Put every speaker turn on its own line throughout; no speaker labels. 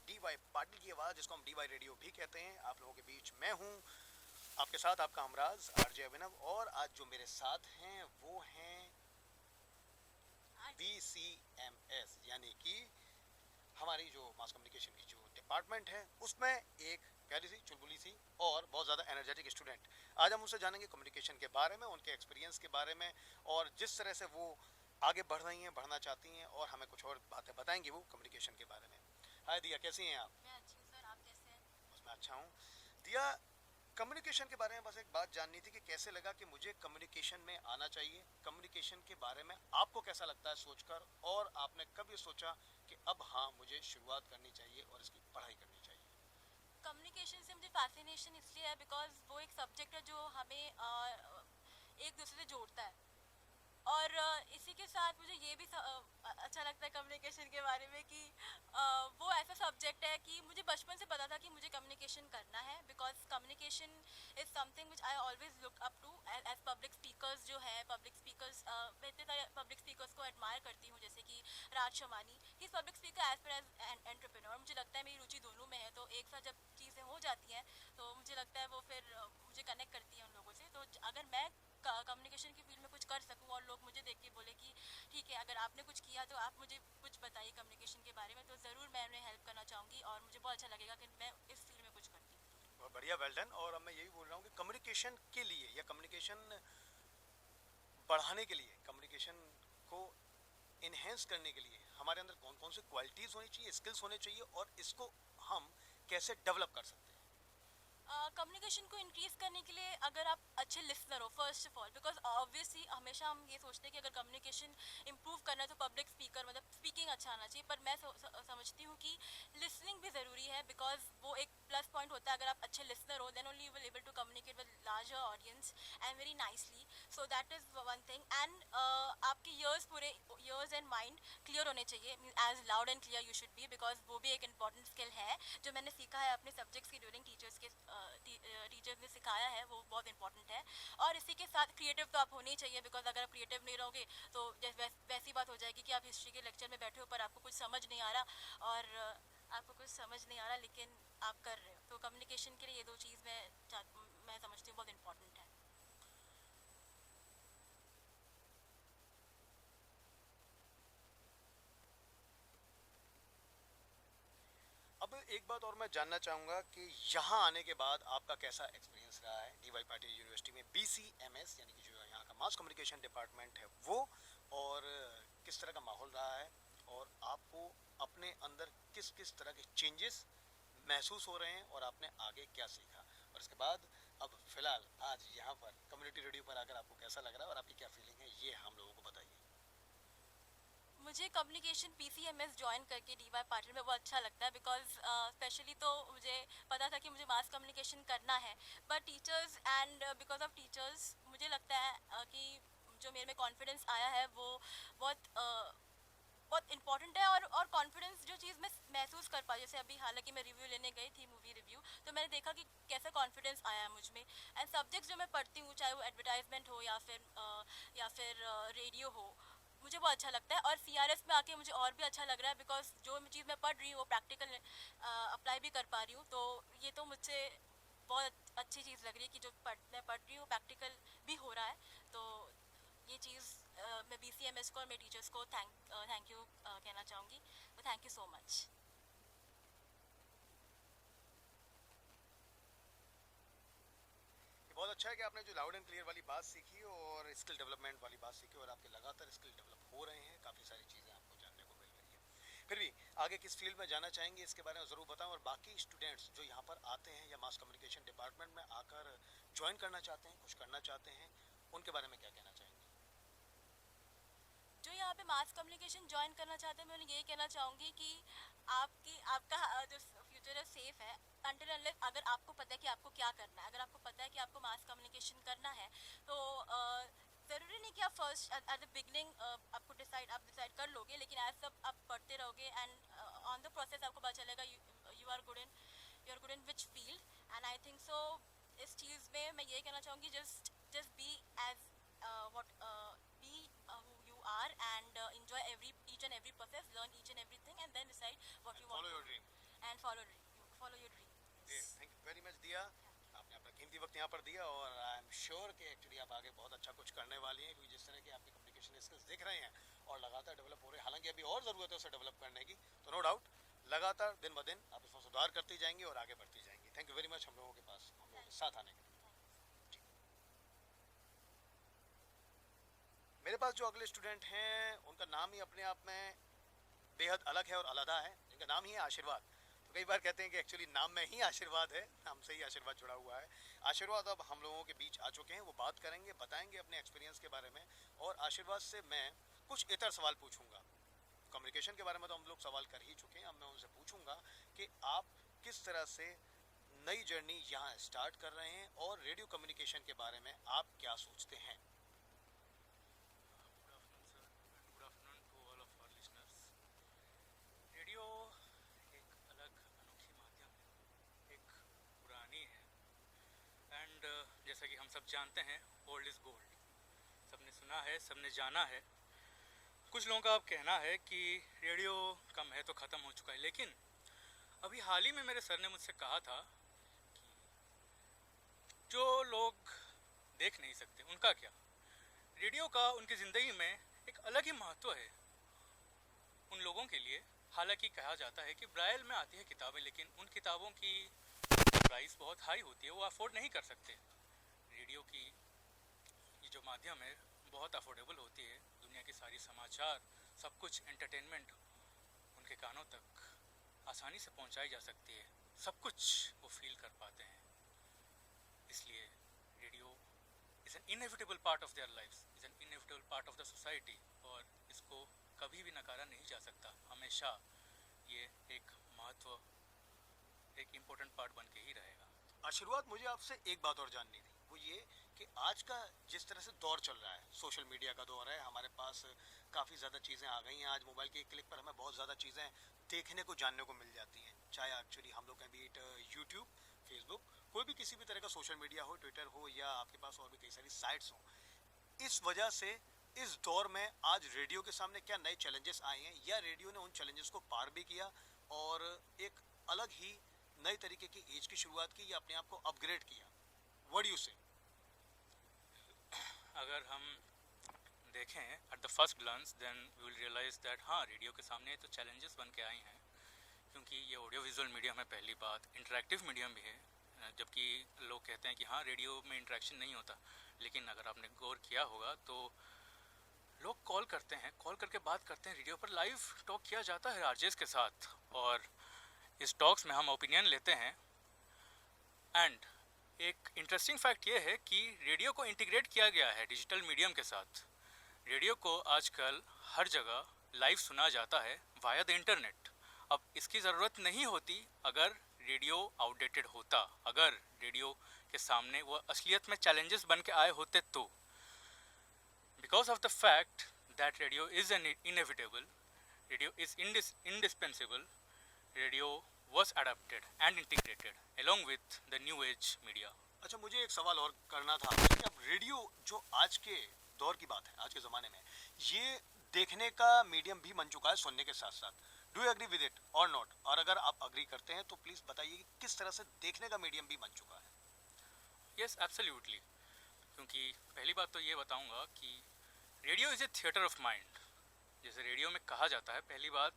D Y Patil की आवाज़, जिसको हम डीवाई रेडियो भी कहते हैं। आप लोगों के बीच मैं हूँ आपके साथ, आपका हमराज आरजे अभिनव। और आज जो मेरे साथ हैं वो हैं BCMS, यानी कि हमारी जो मास कम्युनिकेशन की जो डिपार्टमेंट है उसमें एक प्यारी सी चुलबुली सी और बहुत ज़्यादा एनर्जेटिक स्टूडेंट। आज हम उनसे जानेंगे कम्युनिकेशन के बारे में, उनके एक्सपीरियंस के बारे में, और जिस तरह से वो आगे बढ़ रही हैं, बढ़ना चाहती हैं, और हमें कुछ और बातें बताएंगी वो कम्युनिकेशन के बारे में। हाय दिया, कैसी हैं आप?
मैं अच्छी हूँ सर, आप कैसे हैं?
बस मैं अच्छा हूँ। दिया, कम्युनिकेशन के बारे में बस एक बात जाननी थी कि कैसे लगा कि मुझे कम्युनिकेशन में आना चाहिए। कम्युनिकेशन के बारे में आपको कैसा लगता है सोचकर, और आपने कब ये सोचा कि अब हाँ मुझे शुरुआत करनी चाहिए और इसकी पढ़ाई करनी चाहिए?
कम्युनिकेशन से मुझे फैसिनेशन इसलिए है बिकॉज वो एक सब्जेक्ट है जो हमें एक दूसरे से जोड़ता है। और इसी के साथ मुझे ये भी अच्छा लगता है कम्युनिकेशन के बारे में कि वो ऐसा सब्जेक्ट है कि मुझे बचपन से पता था कि मुझे कम्युनिकेशन करना है, because communication is something which I always look up to as public speakers जो है। पब्लिक स्पीकर्स, मैं इतने सारे पब्लिक स्पीकर्स को एडमायर करती हूँ, जैसे कि Raj Shamani. He is public speaker as well as entrepreneur. मुझे लगता है मेरी रुचि दोनों में है, तो एक साथ जब चीज़ें हो जाती हैं तो मुझे लगता है वो फिर मुझे कनेक्ट करती है उन लोगों से। तो अगर मैं कम्युनिकेशन की फील्ड में कुछ कर सकूं और लोग मुझे देख के बोले कि ठीक है, अगर आपने कुछ किया तो आप मुझे कुछ बताइए कम्युनिकेशन के बारे में, तो ज़रूर मैं उन्हें हेल्प करना चाहूँगी और मुझे बहुत अच्छा लगेगा कि मैं इस फील्ड में कुछ करती हूँ।
बहुत बढ़िया, वेल डन। और अब मैं यही बोल रहा हूँ कि कम्युनिकेशन के लिए या कम्युनिकेशन बढ़ाने के लिए, कम्युनिकेशन को इन्हेंस करने के लिए हमारे अंदर कौन कौन सी क्वालिटीज़ होनी चाहिए, स्किल्स होने चाहिए, और इसको हम कैसे डेवलप कर सकते हैं?
कम्युनिकेशन को इंक्रीज करने के लिए अगर आप अच्छे लिसनर हो first of all, because obviously हमेशा हम ये सोचते हैं कि अगर कम्युनिकेशन इंप्रूव करना है तो पब्लिक स्पीकर मतलब स्पीकिंग अच्छा आना चाहिए, पर मैं समझती हूँ कि लिसनिंग भी ज़रूरी है, बिकॉज वो एक प्लस पॉइंट होता है। अगर आप अच्छे लिसनर हो then only you will able to communicate with larger audience and very nicely. So that is one thing. And आपके ईयर्स, पूरे ईयर्स एंड माइंड क्लियर होने चाहिए, as loud and clear you should be, because वो भी एक important skill है जो मैंने सीखा है अपने सब्जेक्ट्स की ड्यूरिंग टीचर्स ने सिखाया है, वो बहुत इंपॉर्टेंट है। और इसी के साथ क्रिएटिव तो आप होने ही चाहिए, बिकॉज अगर आप क्रिएटिव नहीं रहोगे तो वैसी बात हो जाएगी कि आप हिस्ट्री के लेक्चर में बैठे हो पर आपको कुछ समझ नहीं आ रहा, और आपको कुछ समझ नहीं आ रहा लेकिन आप कर रहे हो। तो कम्युनिकेशन के लिए ये दो चीज़ मैं समझती हूँ बहुत इंपॉर्टेंट है।
अब एक बात और मैं जानना चाहूँगा कि यहाँ आने के बाद आपका कैसा एक्सपीरियंस रहा है डीवाई पाटिल यूनिवर्सिटी में, BCMS यानी कि जो यहाँ का मास कम्युनिकेशन डिपार्टमेंट है वो, और किस तरह का माहौल रहा है, और आपको अपने अंदर किस किस तरह के चेंजेस महसूस हो रहे हैं, और आपने आगे क्या सीखा, और इसके बाद अब फिलहाल आज यहाँ पर कम्युनिटी रेडियो पर आकर आपको कैसा लग रहा है और आपकी क्या फीलिंग है, ये हम लोगों को बताइए।
मुझे कम्युनिकेशन PCMS ज्वाइन करके DY पाटिल में बहुत अच्छा लगता है, बिकॉज स्पेशली तो मुझे पता था कि मुझे मास कम्युनिकेशन करना है, but teachers and because of teachers मुझे लगता है कि जो मेरे में कॉन्फिडेंस आया है वो बहुत बहुत इंपॉर्टेंट है। और कॉन्फिडेंस जो चीज़ मैं महसूस कर पाई, जैसे अभी हालांकि मैं रिव्यू लेने गई थी, मूवी रिव्यू, तो मैंने देखा कि कैसा कॉन्फिडेंस आया है मुझ में। एंड सब्जेक्ट्स जो मैं पढ़ती हूँ, चाहे वो एडवर्टाइजमेंट हो या फिर रेडियो हो, मुझे बहुत अच्छा लगता है। और CRS में आके मुझे और भी अच्छा लग रहा है, बिकॉज जो चीज़ मैं पढ़ रही हूँ वो प्रैक्टिकल अप्लाई भी कर पा रही हूँ। तो ये तो मुझसे बहुत अच्छी चीज़ लग रही है कि जो मैं पढ़ रही हूँ प्रैक्टिकल भी हो रहा है। तो ये चीज़ मैं BCMS को और मेरे टीचर्स को थैंक यू कहना चाहूँगी। तो थैंक यू सो मच।
ये बहुत अच्छा है कि आपने जो लाउड एंड क्लियर वाली बात सीखी और स्किल डेवलपमेंट वाली बात सीखी, और आपके लगातार स्किल डेवलप हो रहे हैं, काफ़ी सारी चीज़ें आपको जानने को मिल रही है। फिर भी आगे किस फील्ड में जाना चाहेंगे इसके बारे में ज़रूर बताएं, और बाकी स्टूडेंट्स जो यहाँ पर आते हैं या मास कम्युनिकेशन डिपार्टमेंट में आकर ज्वाइन करना चाहते हैं, कुछ करना चाहते हैं, उनके बारे में क्या कहना चाहेंगे?
जो यहाँ पे मास कम्युनिकेशन ज्वाइन करना चाहते हैं, मैं उन्हें यही कहना चाहूँगी कि आपका जो फ्यूचर है सेफ है, अनटिल अनलेस अगर आपको पता है कि आपको क्या करना है। अगर आपको पता है कि आपको मास कम्युनिकेशन करना है तो ज़रूरी नहीं कि आप फर्स्ट एट द बिगनिंग आप डिसाइड कर लोगे, लेकिन एज सब आप पढ़ते रहोगे एंड ऑन द प्रोसेस आपको पता चलेगा you are good in which field. And I think so इस चीज़ में मैं ये कहना चाहूँगी, just just be as what be who you are, and enjoy each and every process, learn each and everything, and then decide what
And
you want
follow
to
your
do,
dream.
and
यहाँ पर दिया और I am sure कि actually आप आगे बहुत अच्छा कुछ करने वाली हैं, क्योंकि जिस तरह के आपके कम्युनिकेशन स्किल्स दिख रहे हैं और लगातार डेवलप हो रहे हैं, हालांकि अभी और ज़रूरत है उसे डेवलप करने की, तो नो डाउट लगातार दिन ब दिन आप इसमें सुधार करती जाएंगी और आगे बढ़ती जाएंगी। थैंक यू वेरी मच हम लोगों के साथ आने के लिए। मेरे पास जो अगले स्टूडेंट हैं उनका नाम ही अपने आप में बेहद अलग है और अलग है, जिनका नाम ही है आशीर्वाद। तो कई बार कहते हैं कि एक्चुअली नाम में ही आशीर्वाद है, नाम से ही आशीर्वाद जुड़ा हुआ है। आशीर्वाद अब हम लोगों के बीच आ चुके हैं, वो बात करेंगे, बताएंगे अपने एक्सपीरियंस के बारे में। और आशीर्वाद से मैं कुछ इतर सवाल पूछूंगा। कम्युनिकेशन के बारे में तो हम लोग सवाल कर ही चुके हैं, अब मैं उनसे पूछूंगा कि आप किस तरह से नई जर्नी यहाँ स्टार्ट कर रहे हैं और रेडियो कम्युनिकेशन के बारे में आप क्या सोचते हैं।
रेडियो एक अलग अनोखी माध्यम है, एक पुरानी है एंड जैसा कि हम सब जानते हैं ओल्ड इज़ गोल्ड। सबने सुना है, सबने जाना है। कुछ लोगों का अब कहना है कि रेडियो कम है तो ख़त्म हो चुका है, लेकिन अभी हाल ही में मेरे सर ने मुझसे कहा था कि जो लोग देख नहीं सकते उनका क्या, रेडियो का उनकी ज़िंदगी में एक अलग ही महत्व है उन लोगों के लिए। हालांकि कहा जाता है कि ब्राइल में आती है किताबें, लेकिन उन किताबों की प्राइस बहुत हाई होती है, वो अफोर्ड नहीं कर सकते। रेडियो की ये जो माध्यम है बहुत अफोर्डेबल होती है। दुनिया की सारी समाचार, सब कुछ एंटरटेनमेंट उनके कानों तक आसानी से पहुंचाई जा सकती है, सब कुछ वो फील कर पाते हैं। इसलिए radio is an inevitable part of their lifes, is an inevitable part of the society, और इसको कभी भी नकारा नहीं जा सकता। हमेशा ये एक महत्व, एक इम्पोर्टेंट पार्ट बन के ही रहेगा।
आशीर्वाद, मुझे आपसे एक बात और जाननी थी, वो ये कि आज का जिस तरह से दौर चल रहा है, सोशल मीडिया का दौर है, हमारे पास काफ़ी ज़्यादा चीज़ें आ गई हैं। आज मोबाइल के एक क्लिक पर हमें बहुत ज़्यादा चीज़ें देखने को, जानने को मिल जाती हैं, चाहे एक्चुअली हम लोग कहीं भी यूट्यूब, फेसबुक, कोई भी किसी भी तरह का सोशल मीडिया हो, ट्विटर हो, या आपके पास और भी कई सारी साइट्स हों। इस वजह से इस दौर में आज रेडियो के सामने क्या नए चैलेंजेस आए हैं, या रेडियो ने उन चैलेंजेस को पार भी किया और एक अलग ही नए तरीके की एज की शुरुआत की, या अपने आप को अपग्रेड किया? व्हाट डू यू से?
अगर हम देखें at the first glance, then we will realise that हाँ, रेडियो के सामने तो चैलेंजेस बन के आए हैं, क्योंकि ये ऑडियो विजुअल मीडियम है। पहली बात, इंटरेक्टिव मीडियम भी है, जबकि लोग कहते हैं कि हाँ रेडियो में इंटरेक्शन नहीं होता, लेकिन अगर आपने गौर किया होगा तो लोग कॉल करते हैं, कॉल करके बात करते हैं। रेडियो पर लाइव टॉक किया जाता है आरजेस के साथ, और इस टॉक्स में हम ओपिनियन लेते हैं। एंड एक इंटरेस्टिंग फैक्ट ये है कि रेडियो को इंटीग्रेट किया गया है डिजिटल मीडियम के साथ। रेडियो को आजकल हर जगह लाइव सुना जाता है वाया द इंटरनेट। अब इसकी ज़रूरत नहीं होती अगर रेडियो आउटडेटेड होता, अगर रेडियो के सामने वो असलियत में चैलेंजेस बन के आए होते तो। Because of the fact that radio is inevitable, radio is indispensable, radio was adapted and integrated along with the new age media.
अच्छा, मुझे एक सवाल और करना था आपसे कि अब रेडियो जो आज के दौर की बात है, आज के ज़माने में ये देखने का मीडियम भी बन चुका है सुनने के साथ साथ। Do you agree with it और नॉट? और अगर आप अग्री करते हैं तो प्लीज़ बताइए कि किस तरह से देखने का मीडियम भी बन चुका है।
Yes, absolutely. क्योंकि पहली बात तो ये बताऊंगा कि radio is A theatre of mind, जैसे रेडियो में कहा जाता है। पहली बात,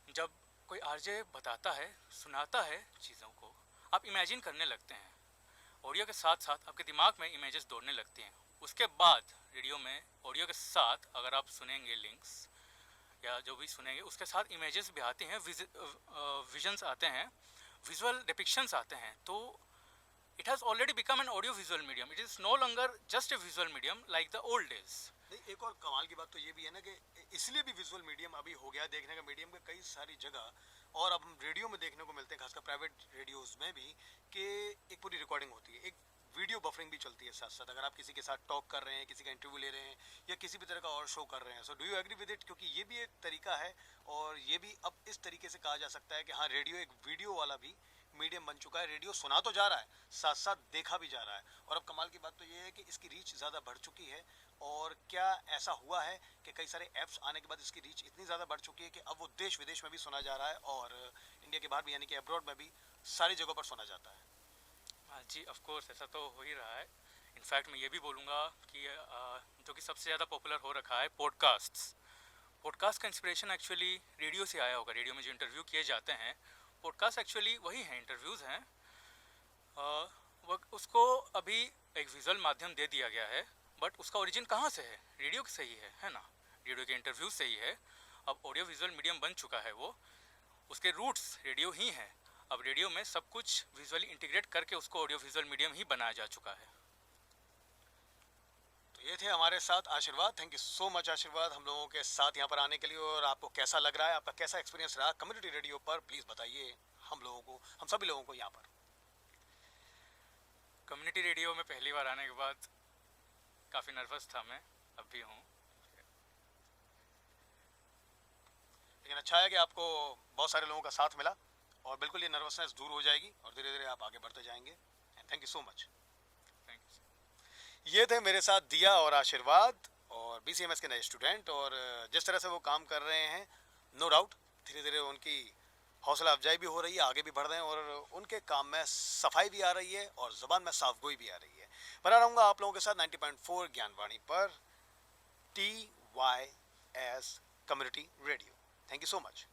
जब कोई आरजे बताता है, सुनाता है चीज़ों को, आप इमेजिन करने लगते हैं। ऑडियो के साथ साथ आपके दिमाग में इमेजेस दौड़ने लगती हैं। उसके बाद रेडियो में ऑडियो के साथ अगर आप सुनेंगे लिंक्स या जो भी सुनेंगे, उसके साथ इमेजेस भी आते हैं, विजन्स आते हैं, विजुअल डिपिक्शंस आते हैं। तो it has already become an audio visual medium. It is no longer just a visual medium like the old days.
नहीं, एक और कमाल की बात तो ये भी है ना कि इसलिए भी विजुअल मीडियम अभी हो गया देखने का मीडियम के कई सारी जगह, और अब हम रेडियो में देखने को मिलते हैं, खासकर प्राइवेट रेडियोज़ में भी, कि एक पूरी रिकॉर्डिंग होती है, एक वीडियो बफरिंग भी चलती है साथ साथ। अगर आप किसी के साथ टॉक कर रहे हैं, किसी का इंटरव्यू ले रहे हैं, या किसी भी तरह का और शो कर रहे हैं, so do you agree with it? क्योंकि ये भी एक तरीका है, और ये भी अब इस तरीके से कहा जा सकता है कि हाँ, रेडियो एक वीडियो वाला भी मीडियम बन चुका है। रेडियो सुना तो जा रहा है, साथ साथ देखा भी जा रहा है। और अब कमाल की बात तो ये है कि इसकी रीच ज़्यादा बढ़ चुकी है। और क्या ऐसा हुआ है कि कई सारे ऐप्स आने के बाद इसकी रीच इतनी ज़्यादा बढ़ चुकी है कि अब वो देश विदेश में भी सुना जा रहा है, और इंडिया के बाहर भी, यानी कि अब्रॉड में भी सारी जगहों पर सुना जाता है।
जी ऑफ कोर्स ऐसा तो हो ही रहा है. इनफैक्ट मैं ये भी बोलूँगा कि जो कि सबसे ज़्यादा पॉपुलर हो रखा है पॉडकास्ट्स. पॉडकास्ट का इंस्पिरेशन एक्चुअली रेडियो से आया होगा. रेडियो में जो इंटरव्यू किए जाते हैं पॉडकास्ट एक्चुअली वही हैं, इंटरव्यूज़ हैं. उसको अभी एक विजुअल माध्यम दे दिया गया है, बट उसका ओरिजिन कहाँ से है? रेडियो से ही है ना. रेडियो के इंटरव्यू से ही है. अब ऑडियो विजुअल मीडियम बन चुका है वो, उसके रूट्स रेडियो ही हैं. अब रेडियो में सब कुछ विजुअली इंटीग्रेट करके उसको ऑडियो विजुअल मीडियम ही बनाया जा चुका है.
तो ये थे हमारे साथ आशीर्वाद. थैंक यू सो मच आशीर्वाद हम लोगों के साथ यहाँ पर आने के लिए. और आपको कैसा लग रहा है, आपका कैसा एक्सपीरियंस रहा कम्युनिटी रेडियो पर, प्लीज़ बताइए हम लोगों को, हम सभी लोगों को यहाँ पर.
कम्युनिटी रेडियो में पहली बार आने के बाद काफ़ी नर्वस था मैं, अब भी हूँ.
लेकिन अच्छा है कि आपको बहुत सारे लोगों का साथ मिला और बिल्कुल ये नर्वसनेस दूर हो जाएगी और धीरे धीरे आप आगे बढ़ते जाएंगे. Thank you so much.
Thank you.
ये थे मेरे साथ दिया और आशीर्वाद और BCMS के नए स्टूडेंट. और जिस तरह से वो काम कर रहे हैं, नो डाउट धीरे धीरे उनकी हौसला अफजाई भी हो रही है, आगे भी बढ़ रहे हैं और उनके काम में सफाई भी आ रही है और ज़ुबान में साफगोई भी आ रही है. बना रहूँगा आप लोगों के साथ 90.4 ज्ञानवाणी पर, TYS community radio. Thank you so much.